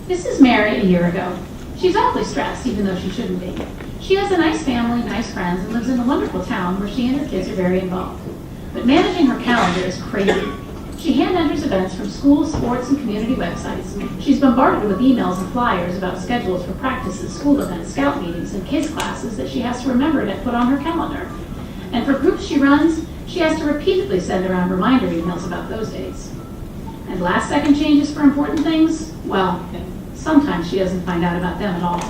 This is Mary a year ago. She's awfully stressed, even though she shouldn't be. She has a nice family, nice friends, and lives in a wonderful town where she and her kids are very involved. But managing her calendar is crazy. She hand enters events from schools, sports, and community websites. She's bombarded with emails and flyers about schedules for practices, school events, scout meetings, and kids classes that she has to remember to put on her calendar. And for groups she runs, she has to repeatedly send around reminder emails about those dates. And last second changes for important things? Well, sometimes she doesn't find out about them at all.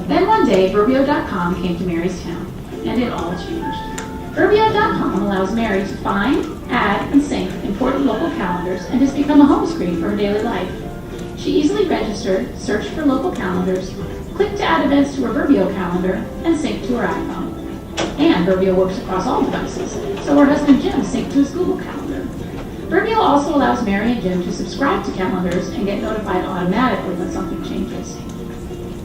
Then one day, Burbio.com came to Mary's town, and it all changed. Burbio.com allows Mary to find, add, and sync important local calendars and has become a home screen for her daily life. She easily registered, searched for local calendars, clicked to add events to her Burbio calendar, and synced to her iPhone. And Burbio works across all devices, so her husband Jim synced to his Google Calendar. Burbio also allows Mary and Jim to subscribe to calendars and get notified automatically when something changes.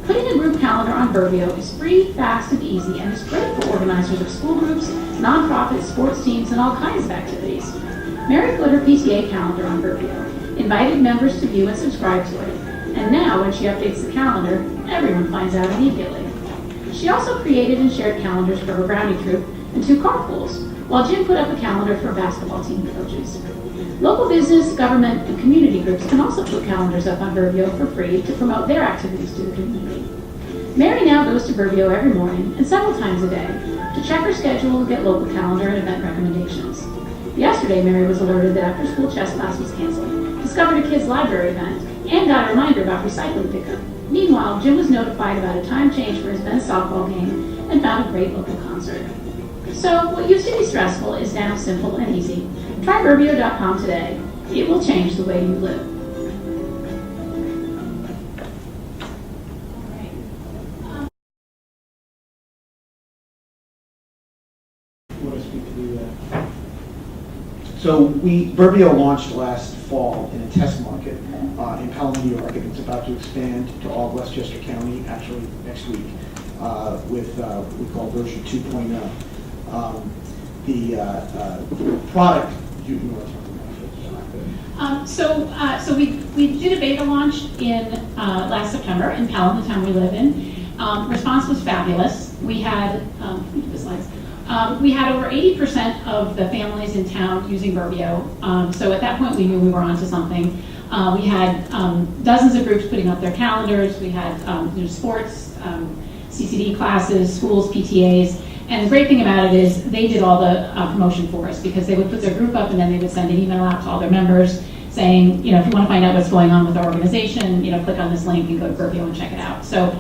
Putting a group calendar on Burbio is free, fast, and easy, and is great for organizers of school groups, nonprofits, sports teams, and all kinds of activities. Mary put her PTA calendar on Burbio, invited members to view and subscribe to it, and now when she updates the calendar, everyone finds out immediately. She also created and shared calendars for her Brownie troop and 2 carpools, while Jim put up a calendar for basketball team coaches. Local business, government, and community groups can also put calendars up on Burbio for free to promote their activities to the community. Mary now goes to Burbio every morning and several times a day to check her schedule and get local calendar and event recommendations. Yesterday, Mary was alerted that after-school chess class was canceled, discovered a kids' library event, and got a reminder about recycling pickup. Meanwhile, Jim was notified about a time change for his men's softball game and found a great local concert. So, what used to be stressful is now simple and easy. Try Burbio.com today. It will change the way you live. So Burbio launched last fall in a test market in Pelham, New York, and it's about to expand to all of Westchester County, actually next week, with what we call version 2.0. The product, you want to talk about? So we did a beta launch in last September in Pelham, the town we live in. Response was fabulous. We had the slides. We had over 80% of the families in town using Burbio. So at that point, we knew we were onto something. We had dozens of groups putting up their calendars. We had sports, CCD classes, schools, PTAs. And the great thing about it is they did all the promotion for us because they would put their group up and then they would send an email out to all their members saying, if you want to find out what's going on with our organization, click on this link and go to Burbio and check it out. So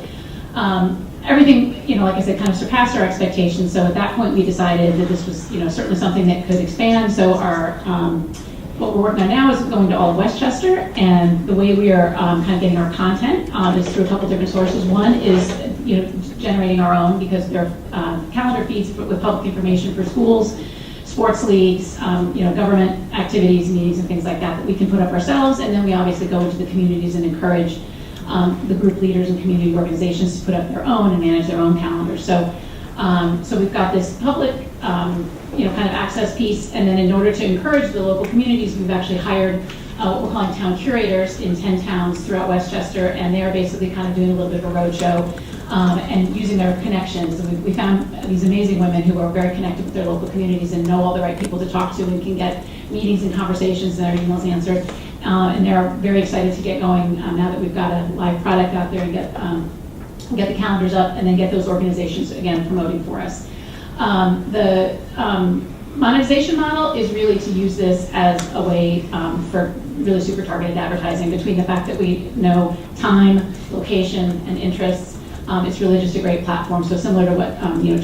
everything, like I said, kind of surpassed our expectations. So at that point, we decided that this was, certainly something that could expand. So our what we're working on now is going to all of Westchester, and the way we are kind of getting our content is through a couple different sources. One is, generating our own because there are calendar feeds with public information for schools, sports leagues, government activities, meetings, and things like that we can put up ourselves. And then we obviously go into the communities and encourage the group leaders and community organizations to put up their own and manage their own calendars. So we've got this public, kind of access piece, and then in order to encourage the local communities, we've actually hired what we're calling town curators in 10 towns throughout Westchester, and they are basically kind of doing a little bit of a roadshow and using their connections. And we found these amazing women who are very connected with their local communities and know all the right people to talk to and can get meetings and conversations and their emails answered. And they're very excited to get going now that we've got a live product out there and get the calendars up and then get those organizations, again, promoting for us. The monetization model is really to use this as a way for really super targeted advertising. Between the fact that we know time, location, and interests, it's really just a great platform. So similar to what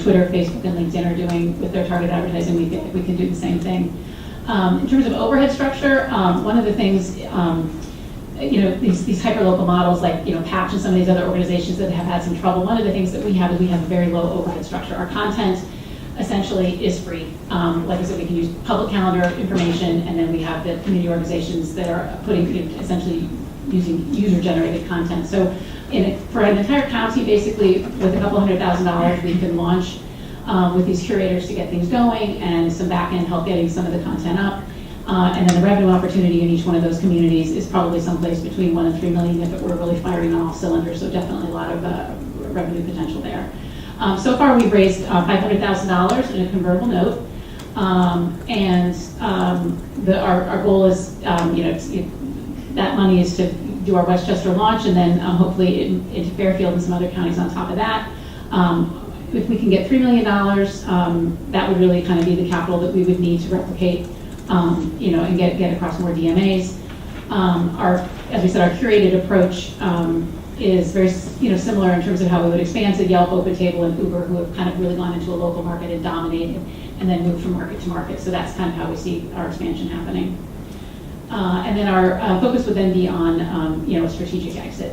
Twitter, Facebook, and LinkedIn are doing with their targeted advertising, we can do the same thing. In terms of overhead structure, one of the things, these hyperlocal models like Patch and some of these other organizations that have had some trouble, one of the things that we have is we have a very low overhead structure. Our content essentially is free. Like I said, we can use public calendar information, and then we have the community organizations that are putting, essentially using user-generated content. So for an entire county, basically, with a couple $100,000, we can launch with these curators to get things going and some back-end help getting some of the content up. And then the revenue opportunity in each one of those communities is probably someplace between 1 and 3 million if it were really firing on all cylinders. So definitely a lot of revenue potential there. So far, we've raised $500,000 in a convertible note. Our goal is, that money is to do our Westchester launch, and then hopefully into Fairfield and some other counties on top of that. If we can get $3 million, that would really kind of be the capital that we would need to replicate, and get across more DMAs. As we said, our curated approach is very, similar in terms of how we would expand to Yelp, OpenTable, and Uber, who have kind of really gone into a local market and dominated, and then moved from market to market. So that's kind of how we see our expansion happening. And then our focus would then be on, a strategic exit.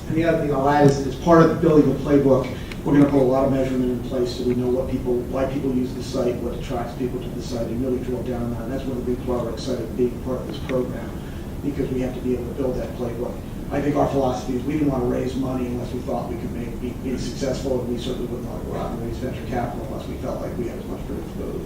And the other thing I'll add is part of building the playbook, we're going to put a lot of measurement in place so we know why people use the site, what attracts people to the site, and really drill down on that. And that's one of the reasons why we're excited being part of this program, because we have to be able to build that playbook. I think our philosophy is we didn't want to raise money unless we thought we could be successful, and we certainly wouldn't want to go out and raise venture capital unless we felt like we had as much predictability.